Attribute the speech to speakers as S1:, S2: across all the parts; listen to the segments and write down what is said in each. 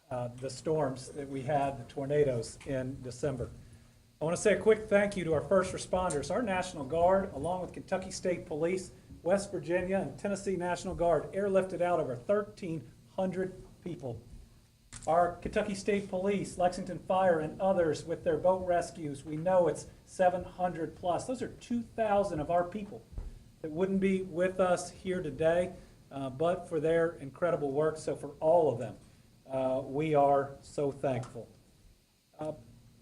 S1: the storms that we had, the tornadoes in December. I want to say a quick thank you to our first responders. Our National Guard, along with Kentucky State Police, West Virginia, and Tennessee National Guard, airlifted out over 1,300 people. Our Kentucky State Police, Lexington Fire, and others with their boat rescues, we know it's 700 plus. Those are 2,000 of our people that wouldn't be with us here today, but for their incredible work. So for all of them, we are so thankful.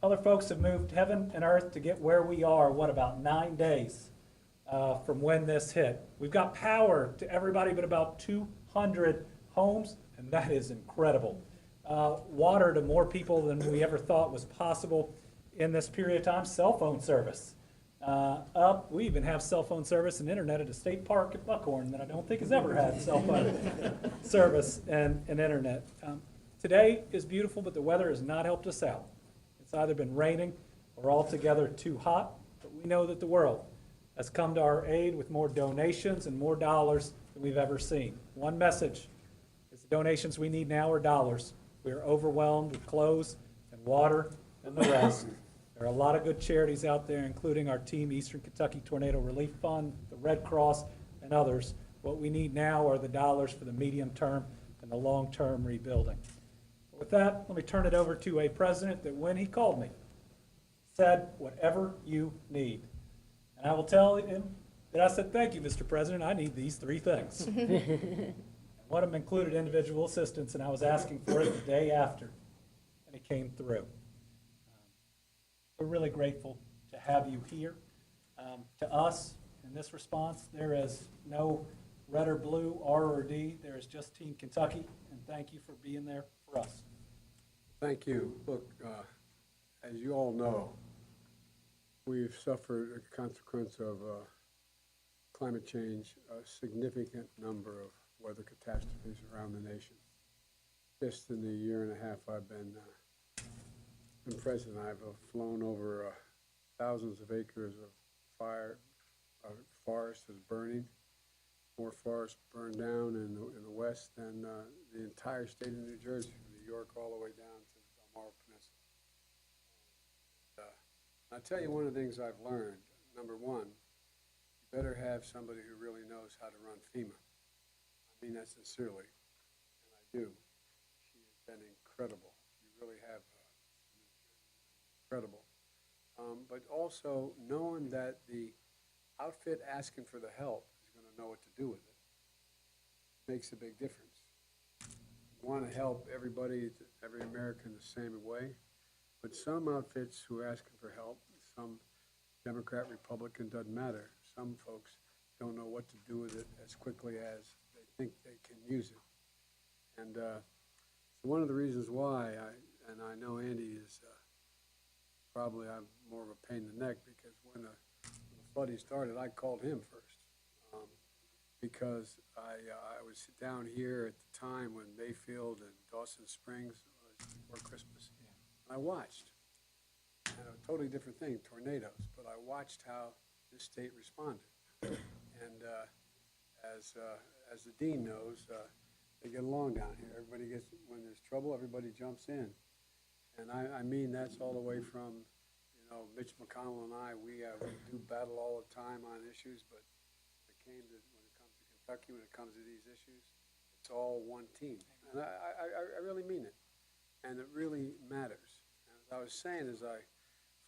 S1: Other folks have moved heaven and earth to get where we are, what, about 9 days from when this hit. We've got power to everybody but about 200 homes, and that is incredible. Water to more people than we ever thought was possible in this period of time. Cell phone service up. We even have cell phone service and internet at a state park at Buckhorn that I don't think has ever had cell phone service and internet. Today is beautiful, but the weather has not helped us out. It's either been raining or altogether too hot, but we know that the world has come to our aid with more donations and more dollars than we've ever seen. One message is the donations we need now are dollars. We are overwhelmed with clothes and water and the rest. There are a lot of good charities out there, including our team, Eastern Kentucky Tornado Relief Fund, the Red Cross, and others. What we need now are the dollars for the medium term and the long-term rebuilding. With that, let me turn it over to a president that when he called me, said, whatever you need. And I will tell him that I said, thank you, Mr. President, I need these three things. And one of them included individual assistance, and I was asking for it the day after, and it came through. We're really grateful to have you here. To us, in this response, there is no red or blue, R or D. There is just Team Kentucky, and thank you for being there for us.
S2: Thank you. Look, as you all know, we've suffered a consequence of climate change, a significant number of weather catastrophes around the nation. Just in the year and a half I've been president, I've flown over thousands of acres of fire, forest is burning, more forest burned down in the west than the entire state of New Jersey, from New York all the way down to the Delmarva Peninsula. I'll tell you one of the things I've learned. Number one, you better have somebody who really knows how to run FEMA. I mean that sincerely, and I do. She has been incredible. You really have incredible. But also knowing that the outfit asking for the help is going to know what to do with it makes a big difference. You want to help everybody, every American the same way, but some outfits who are asking for help, some Democrat, Republican, doesn't matter. Some folks don't know what to do with it as quickly as they think they can use it. And so one of the reasons why, I know Andy is probably I'm more of a pain in the neck, because when the flooding started, I called him first. Because I was down here at the time when Mayfield and Dawson Springs was before Christmas. Yeah. And I watched. And a totally different thing, tornadoes, but I watched how this state responded. And as the dean knows, they get along down here. Everybody gets, when there's trouble, everybody jumps in. And I mean that's all the way from, you know, Mitch McConnell and I, we do battle all the time on issues, but when it comes to Kentucky, when it comes to these issues, it's all one team. And I really mean it. And it really matters. And as I was saying, as I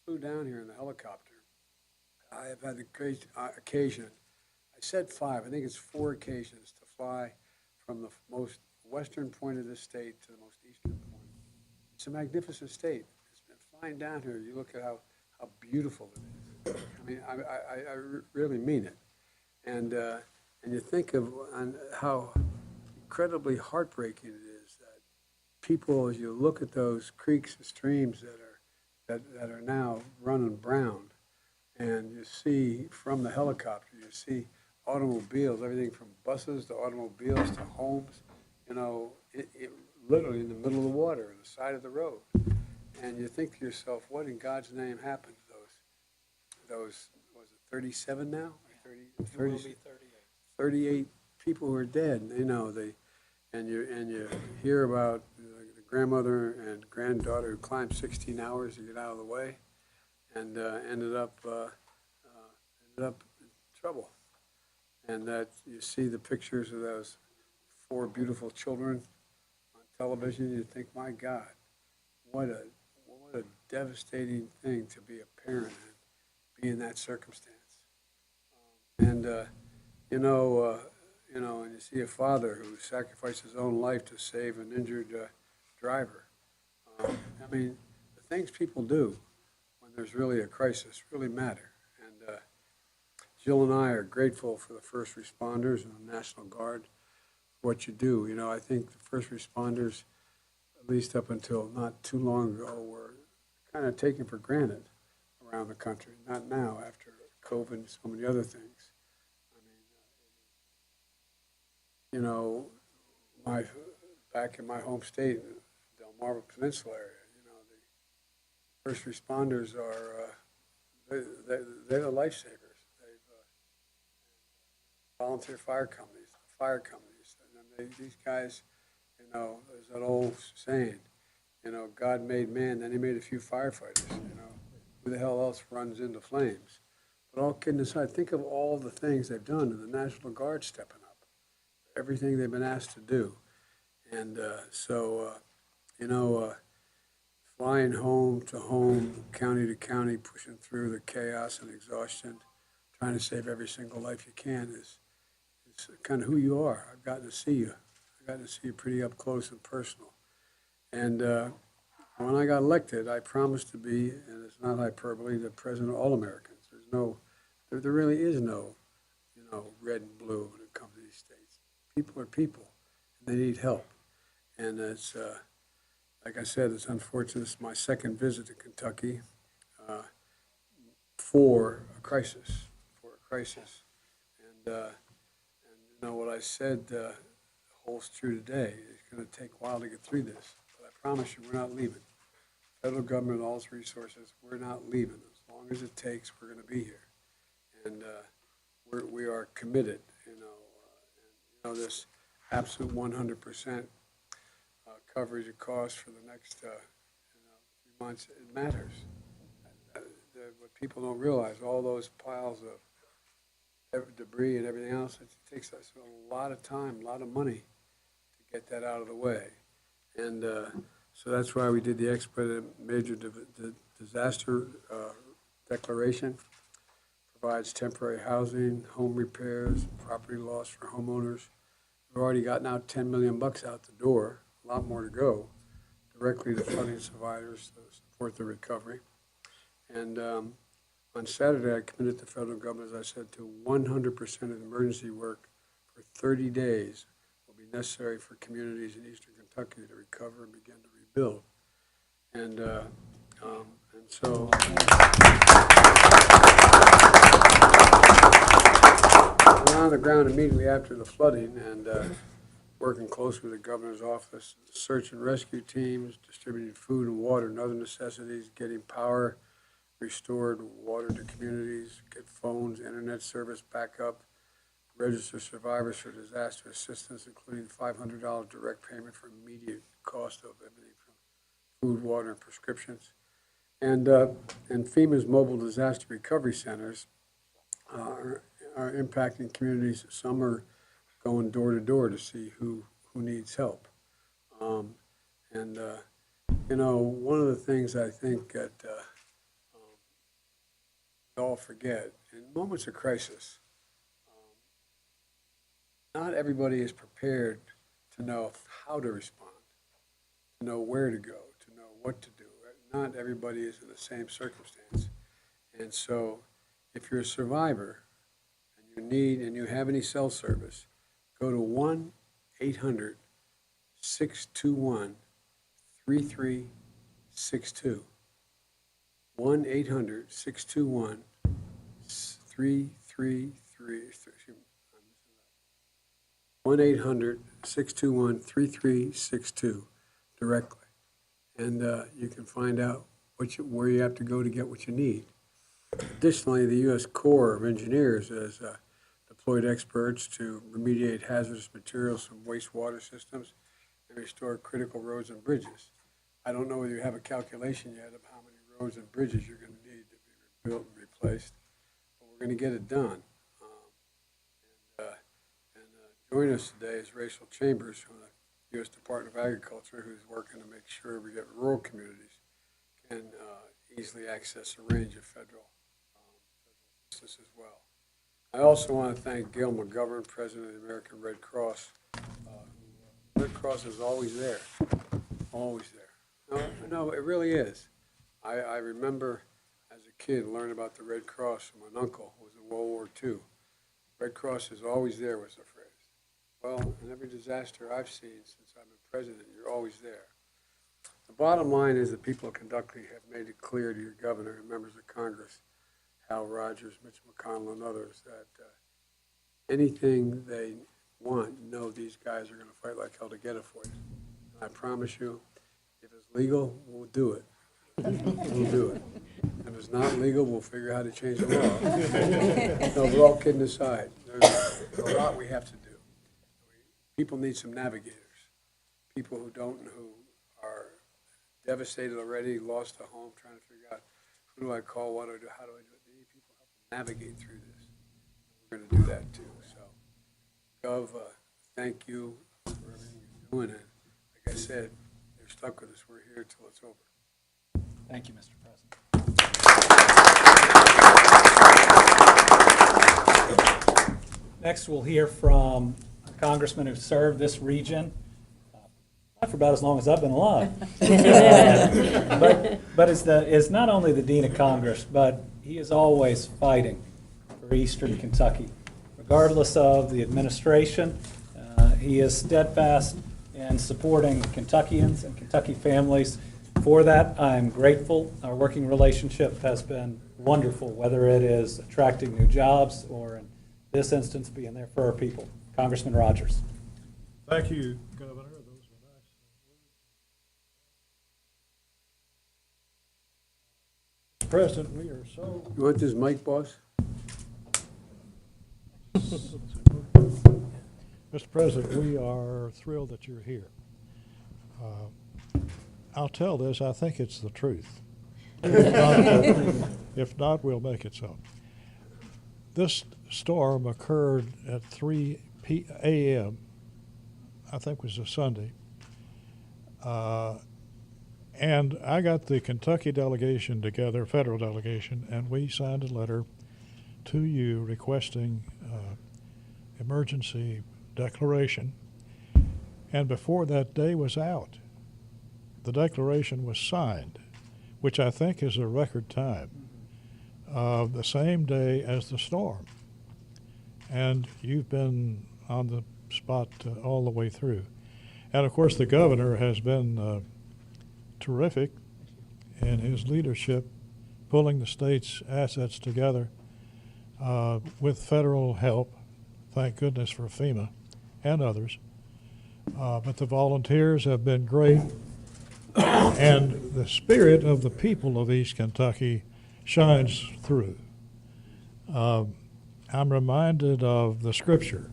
S2: flew down here in the helicopter, I have had the occasion, I said 5, I think it's 4 occasions to fly from the most western point of this state to the most eastern point. It's a magnificent state. It's been flying down here. You look at how beautiful it is. I mean, I really mean it. And you think of how incredibly heartbreaking it is that people, as you look at those creeks and streams that are now running brown, and you see from the helicopter, you see automobiles, everything from buses to automobiles to homes, you know, it literally in the middle of the water, on the side of the road. And you think to yourself, what in God's name happened to those was it 37 now? 30, 38 people who are dead, you know, and you hear about the grandmother and granddaughter who climbed 16 hours to get out of the way, and ended up in trouble. And that you see the pictures of those 4 beautiful children on television, you think, my God, what a devastating thing to be a parent and be in that circumstance. And and you see a father who sacrificed his own life to save an injured driver. I mean, the things people do when there's really a crisis really matter. And Jill and I are grateful for the first responders and the National Guard for what you do. You know, I think the first responders, at least up until not too long ago, were kind of taken for granted around the country. Not now, after COVID and so many other things. I mean, back in my home state, Delmarva Peninsula area, the first responders are, they're the lifesavers. Volunteer fire companies, and these guys, there's that old saying, God made man, then he made a few firefighters, who the hell else runs into flames? But all kidding aside, think of all the things they've done, and the National Guard stepping up, everything they've been asked to do. And flying home to home, county to county, pushing through the chaos and exhaustion, trying to save every single life you can is kind of who you are. I've gotten to see you. I've gotten to see you pretty up close and personal. And when I got elected, I promised to be, and it's not hyperbole, the president of all Americans. There really is no, red and blue when it comes to these states. People are people, and they need help. And it's, like I said, it's unfortunate. It's my second visit to Kentucky for a crisis. And what I said holds true today. It's going to take a while to get through this, but I promise you, we're not leaving. Federal government, all its resources, we're not leaving. As long as it takes, we're going to be here, and we are committed. This absolute 100% coverage of costs for the next 3 months, it matters. What people don't realize, all those piles of debris and everything else, it takes us a lot of time, a lot of money to get that out of the way. And so that's why we did the expedited major disaster declaration. Provides temporary housing, home repairs, property loss for homeowners. We've already gotten out $10 million out the door, a lot more to go, directly to flooding survivors to support the recovery. And on Saturday, I committed the federal government, as I said, to 100% of the emergency work for 30 days will be necessary for communities in eastern Kentucky to recover and begin to rebuild. And so we're on the ground immediately after the flooding and working closely with the governor's office, search and rescue teams, distributing food and water and other necessities, getting power restored, water to communities, get phones, internet service back up, register survivors for disaster assistance, including $500 direct payment for immediate cost of everything from food, water, and prescriptions. And FEMA's mobile disaster recovery centers are impacting communities. Some are going door to door to see who needs help. One of the things I think that we all forget, in moments of crisis, not everybody is prepared to know how to respond, to know where to go, to know what to do. Not everybody is in the same circumstance. And so if you're a survivor and you have any cell service, go to 1-800-621-3362. 1-800-621-3362 directly. And you can find out where you have to go to get what you need. Additionally, the U.S. Corps of Engineers has deployed experts to remediate hazardous materials from wastewater systems. and restore critical roads and bridges. I don't know whether you have a calculation yet of how many roads and bridges you're going to need to be rebuilt and replaced, but we're going to get it done. Joining us today is Rachel Chambers from the U.S. Department of Agriculture, who's working to make sure we get rural communities can easily access a range of federal assistance as well. I also want to thank Gail McGovern, President of the American Red Cross. Red Cross is always there, always there. No, it really is. I remember as a kid learning about the Red Cross from an uncle who was in World War II. Red Cross is always there was the phrase. Well, in every disaster I've seen since I've been president, you're always there. The bottom line is the people of Kentucky have made it clear to your governor and members of Congress, Hal Rogers, Mitch McConnell, and others, that anything they want, these guys are going to fight like hell to get it for you. And I promise you, if it's legal, we'll do it. We'll do it. If it's not legal, we'll figure out how to change the law. No, we're all kidding aside. There's a lot we have to do. People need some navigators. People who are devastated already, lost a home, trying to figure out who do I call, what do I do, how do I do it. They need people help them navigate through this. We're going to do that too. So, Gov, thank you for everything you're doing. And like I said, you're stuck with us. We're here till it's over.
S1: Thank you, Mr. President. Next, we'll hear from a congressman who served this region for about as long as I've been alive. But is not only the Dean of Congress, but he is always fighting for Eastern Kentucky. Regardless of the administration, he is steadfast in supporting Kentuckians and Kentucky families. For that, I'm grateful. Our working relationship has been wonderful, whether it is attracting new jobs or, in this instance, being there for our people. Congressman Rogers.
S3: Thank you, Governor. Those were nice words. Mr. President, we are so...
S2: You want this mic, boss?
S3: Mr. President, we are thrilled that you're here. I'll tell this, I think it's the truth. If not, we'll make it so. This storm occurred at 3 a.m., I think it was a Sunday. And I got the Kentucky delegation together, federal delegation, and we signed a letter to you requesting emergency declaration. And before that day was out, the declaration was signed, which I think is a record time, the same day as the storm. And you've been on the spot all the way through. And of course, the governor has been terrific in his leadership, pulling the state's assets together with federal help. Thank goodness for FEMA and others. But the volunteers have been great. And the spirit of the people of East Kentucky shines through. I'm reminded of the scripture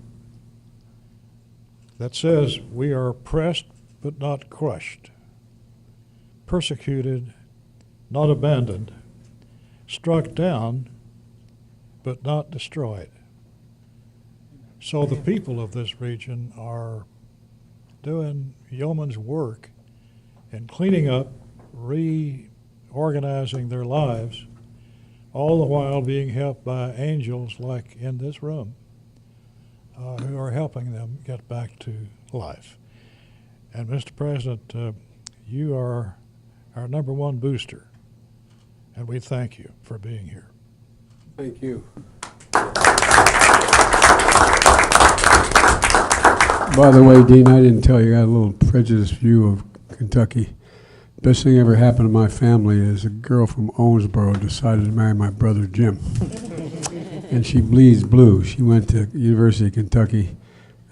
S3: that says we are pressed but not crushed, persecuted, not abandoned, struck down but not destroyed. So the people of this region are doing yeoman's work in cleaning up, reorganizing their lives, all the while being helped by angels like in this room who are helping them get back to life. And Mr. President, you are our #1 booster, and we thank you for being here.
S2: Thank you. By the way, Dean, I didn't tell you, I got a little prejudiced view of Kentucky. Best thing ever happened to my family is a girl from Owensboro decided to marry my brother Jim. And she bleeds blue. She went to University of Kentucky.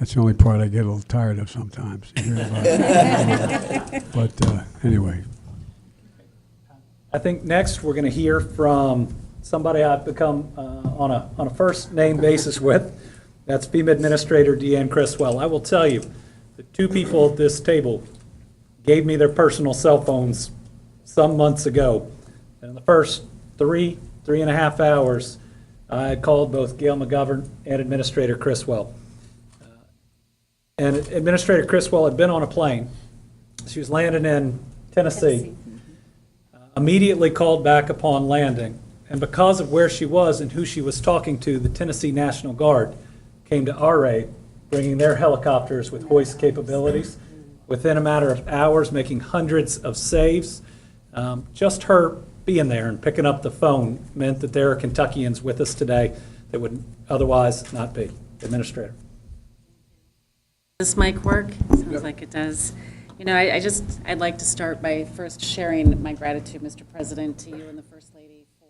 S2: That's the only part I get a little tired of sometimes. You hear about it. But anyway.
S1: I think next we're going to hear from somebody I've become on a first name basis with. That's FEMA Administrator Deanne Criswell. I will tell you, The two people at this table gave me their personal cell phones some months ago. And in the first 3.5 hours, I had called both Gail McGovern and Administrator Criswell. And Administrator Criswell had been on a plane. She was landing in Tennessee. Immediately called back upon landing. And because of where she was and who she was talking to, the Tennessee National Guard came to our aid, bringing their helicopters with hoist capabilities within a matter of hours, making hundreds of saves. Just her being there and picking up the phone meant that there are Kentuckians with us today that would otherwise not be. Administrator.
S4: Does this mic work? Sounds like it does. You know, I'd like to start by first sharing my gratitude, Mr. President, to you and the First Lady for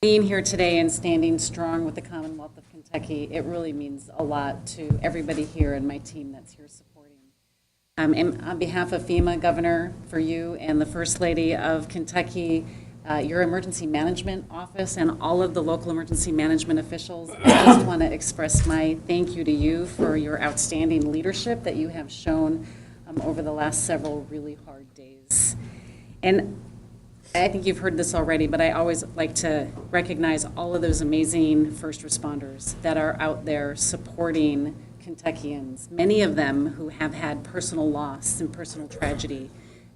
S4: being here today and standing strong with the Commonwealth of Kentucky. It really means a lot to everybody here and my team that's here supporting. And on behalf of FEMA, Governor, for you and the First Lady of Kentucky, your emergency management office and all of the local emergency management officials, I just want to express my thank you to you for your outstanding leadership that you have shown over the last several really hard days. And I think you've heard this already, but I always like to recognize all of those amazing first responders that are out there supporting Kentuckians, many of them who have had personal loss and personal tragedy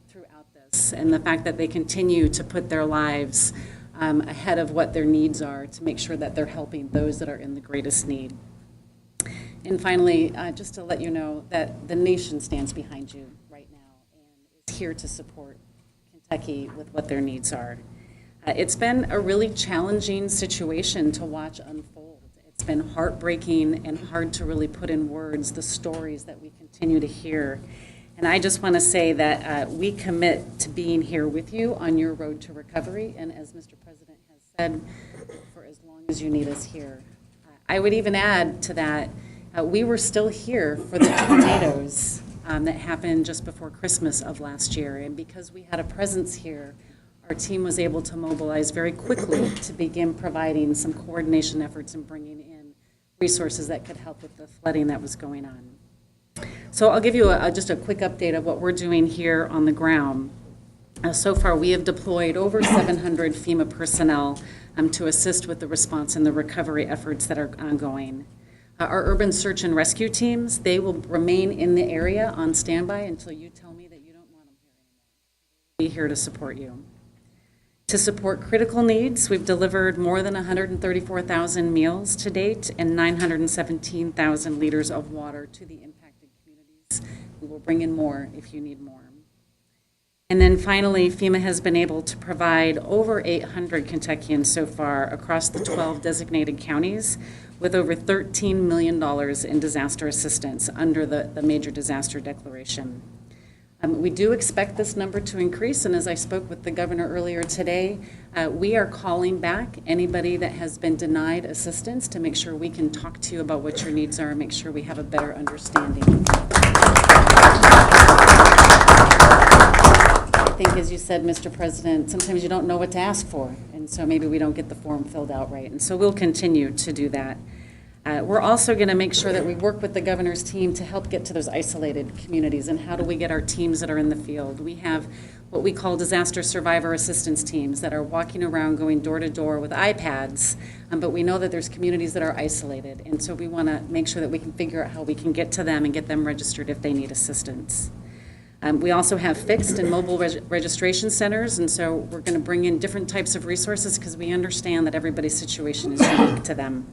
S4: throughout this, and the fact that they continue to put their lives ahead of what their needs are to make sure that they're helping those that are in the greatest need. And finally, just to let you know that the nation stands behind you right now and is here to support Kentucky with what their needs are. It's been a really challenging situation to watch unfold. It's been heartbreaking and hard to really put in words the stories that we continue to hear. And I just want to say that we commit to being here with you on your road to recovery, and as Mr. President has said, for as long as you need us here. I would even add to that, we were still here for the tornadoes that happened just before Christmas of last year. And because we had a presence here, our team was able to mobilize very quickly to begin providing some coordination efforts and bringing in resources that could help with the flooding that was going on. So I'll give you just a quick update of what we're doing here on the ground. So far, we have deployed over 700 FEMA personnel to assist with the response and the recovery efforts that are ongoing. Our urban search and rescue teams, they will remain in the area on standby until you tell me that you don't want them here anymore. We'll be here to support you. To support critical needs, we've delivered more than 134,000 meals to date and 917,000 liters of water to the impacted communities. We will bring in more if you need more. And then finally, FEMA has been able to provide over 800 Kentuckians so far across the 12 designated counties with over $13 million in disaster assistance under the major disaster declaration. We do expect this number to increase, and as I spoke with the governor earlier today, we are calling back anybody that has been denied assistance to make sure we can talk to you about what your needs are and make sure we have a better understanding. I think, as you said, Mr. President, sometimes you don't know what to ask for, and so maybe we don't get the form filled out right, and so we'll continue to do that. We're also going to make sure that we work with the governor's team to help get to those isolated communities, and how do we get our teams that are in the field. We have what we call disaster survivor assistance teams that are walking around going door to door with iPads, but we know that there's communities that are isolated, and so we want to make sure that we can figure out how we can get to them and get them registered if they need assistance. We also have fixed and mobile registration centers, and so we're going to bring in different types of resources because we understand that everybody's situation is unique to them.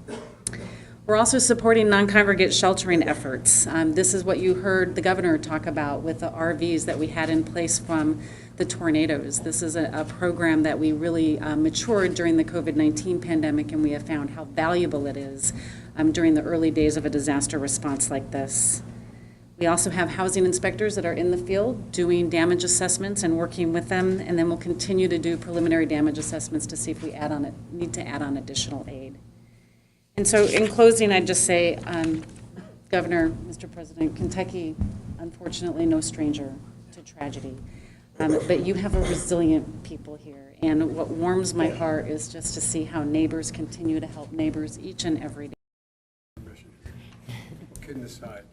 S4: We're also supporting non-congregate sheltering efforts. This is what you heard the governor talk about with the RVs that we had in place from the tornadoes. This is a program that we really matured during the COVID-19 pandemic, and we have found how valuable it is during the early days of a disaster response like this. We also have housing inspectors that are in the field doing damage assessments and working with them, and then we'll continue to do preliminary damage assessments to see if we need to add on additional aid. And so in closing, I'd just say, Governor, Mr. President, Kentucky, unfortunately no stranger to tragedy, but you have a resilient people here, and what warms my heart is just to see how neighbors continue to help neighbors each and every day.
S2: Kidding aside,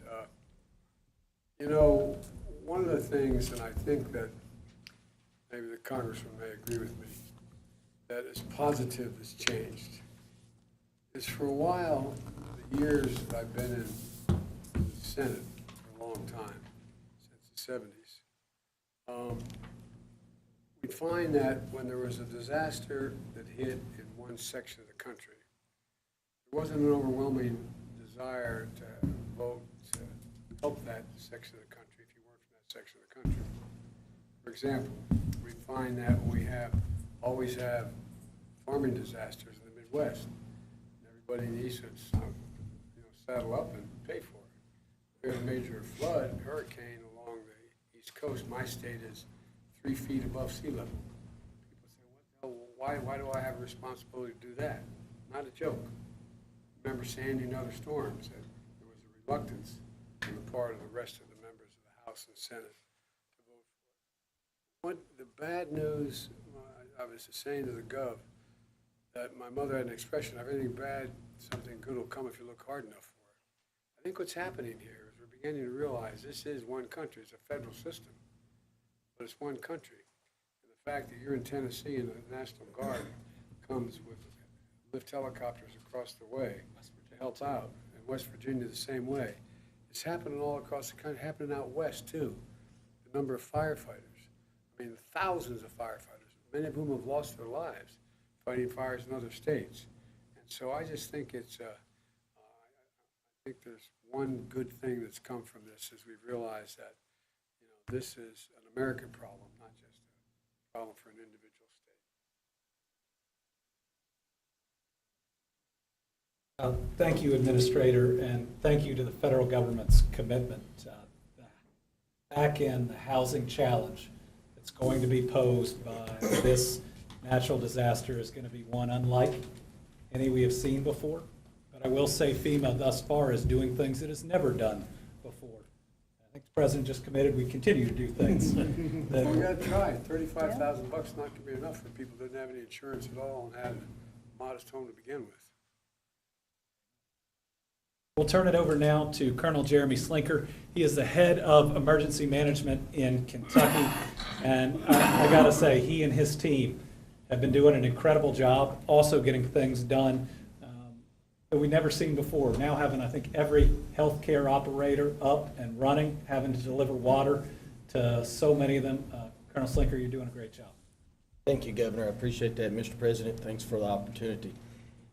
S2: You know, one of the things, and I think that maybe the congressman may agree with me, that is positive that's changed, is for a while, the years that I've been in the Senate for a long time, since the 70s, we find that when there was a disaster that hit in one section of the country, there wasn't an overwhelming desire to vote to help that section of the country if you weren't from that section of the country. For example, we find that we always have farming disasters in the Midwest. And everybody in the East would saddle up and pay for it. We had a major flood, hurricane along the East Coast. My state is 3 feet above sea level. People say, what the hell, why do I have a responsibility to do that? Not a joke. Remember Sandy and other storms, that there was a reluctance on the part of the rest of the members of the House and Senate to vote for it. What the bad news, I was saying to the Gov, that my mother had an expression, everything bad, something good will come if you look hard enough for it. I think what's happening here is we're beginning to realize this is one country, it's a federal system, but it's one country. And the fact that you're in Tennessee and the National Guard comes with lift helicopters across the way to help out, and West Virginia the same way. It's happening all across the country, happening out west too. The number of firefighters, I mean thousands of firefighters, many of whom have lost their lives fighting fires in other states. And so I just think it's, I think there's one good thing that's come from this is we've realized that, this is an American problem, not just a problem for an individual state.
S1: Thank you, Administrator, and thank you to the federal government's commitment. Back in the housing challenge that's going to be posed by this natural disaster is going to be one unlike any we have seen before. But I will say FEMA thus far is doing things it has never done before. I think the President just committed we continue to do things.
S2: Well, we got to try. $35,000 not going to be enough for people who didn't have any insurance at all and had a modest home to begin with.
S1: We'll turn it over now to Colonel Jeremy Slinker. He is the head of emergency management in Kentucky. And I got to say, he and his team have been doing an incredible job, also getting things done that we've never seen before. Now having, I think, every healthcare operator up and running, having to deliver water to so many of them. Colonel Slinker, you're doing a great job.
S5: Thank you, Governor. I appreciate that, Mr. President. Thanks for the opportunity.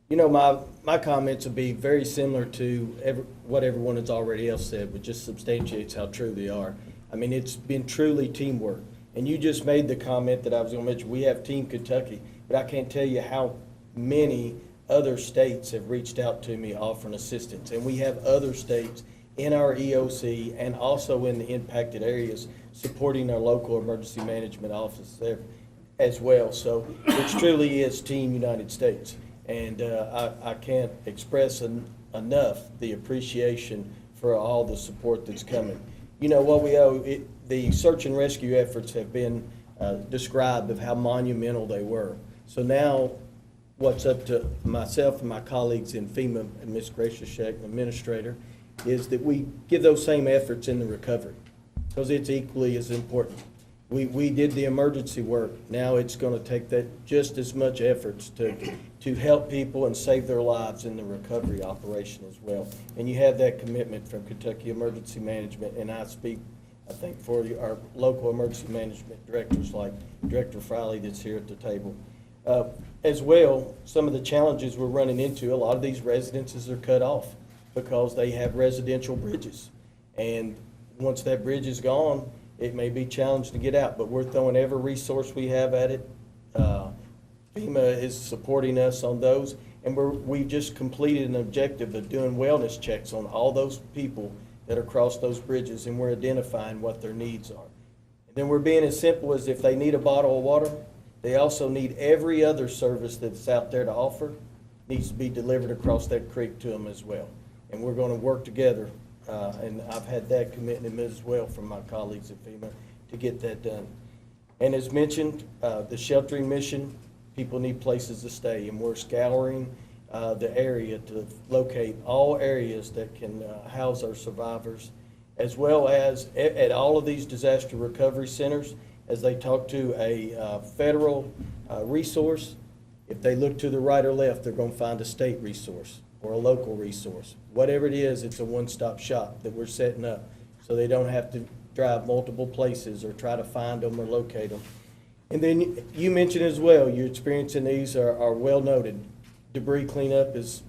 S5: My comments will be very similar to what everyone has already else said, but just substantiates how true they are. I mean, it's been truly teamwork. And you just made the comment that I was going to mention. We have Team Kentucky, but I can't tell you how many other states have reached out to me offering assistance. And we have other states in our EOC and also in the impacted areas supporting our local emergency management office there as well. So it truly is Team United States. And I can't express enough the appreciation for all the support that's coming. What we owe, the search and rescue efforts have been described of how monumental they were. So now what's up to myself and my colleagues in FEMA and Ms. Gracia Sheck, the administrator, is that we give those same efforts in the recovery because it's equally as important. We did the emergency work. Now it's going to take that just as much efforts to help people and save their lives in the recovery operation as well. And you have that commitment from Kentucky Emergency Management, and I speak, I think, for our local emergency management directors like Director Friley that's here at the table. As well, some of the challenges we're running into, a lot of these residences are cut off because they have residential bridges. And once that bridge is gone, it may be challenged to get out, but we're throwing every resource we have at it. FEMA is supporting us on those, and we just completed an objective of doing wellness checks on all those people that are across those bridges, and we're identifying what their needs are. And then we're being as simple as if they need a bottle of water, they also need every other service that's out there to offer needs to be delivered across that creek to them as well. And we're going to work together, and I've had that commitment as well from my colleagues at FEMA to get that done. And as mentioned, the sheltering mission, people need places to stay, and we're scouring the area to locate all areas that can house our survivors as well as at all of these disaster recovery centers, as they talk to a federal resource, if they look to the right or left, they're going to find a state resource or a local resource. Whatever it is, it's a one-stop shop that we're setting up, so they don't have to drive multiple places or try to find them or locate them. And then you mentioned as well, your experience in these are well noted. Debris cleanup is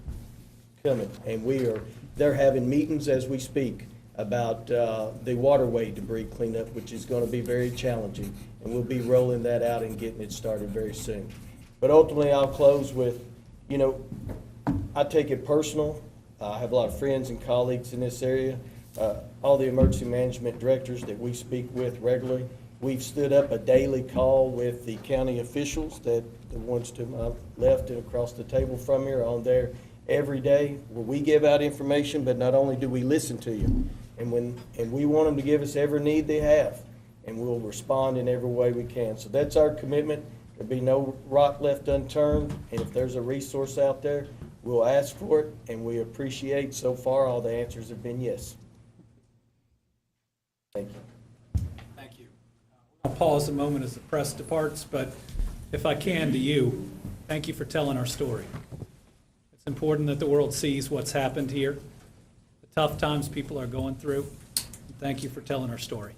S5: coming, and they're having meetings as we speak about the waterway debris cleanup, which is going to be very challenging, and we'll be rolling that out and getting it started very soon. But ultimately, I'll close with, you know, I take it personal. I have a lot of friends and colleagues in this area. All the emergency management directors that we speak with regularly, we've stood up a daily call with the county officials, that the ones to my left and across the table from here are on there every day, where we give out information, but not only do we listen to you, and we want them to give us every need they have, and we'll respond in every way we can. So that's our commitment. There'll be no rock left unturned, and if there's a resource out there, we'll ask for it, and we appreciate so far all the answers have been yes. Thank you.
S1: Thank you. I'll pause a moment as the press departs, but if I can, to you, thank you for telling our story. It's important that the world sees what's happened here, the tough times people are going through. Thank you for telling our story.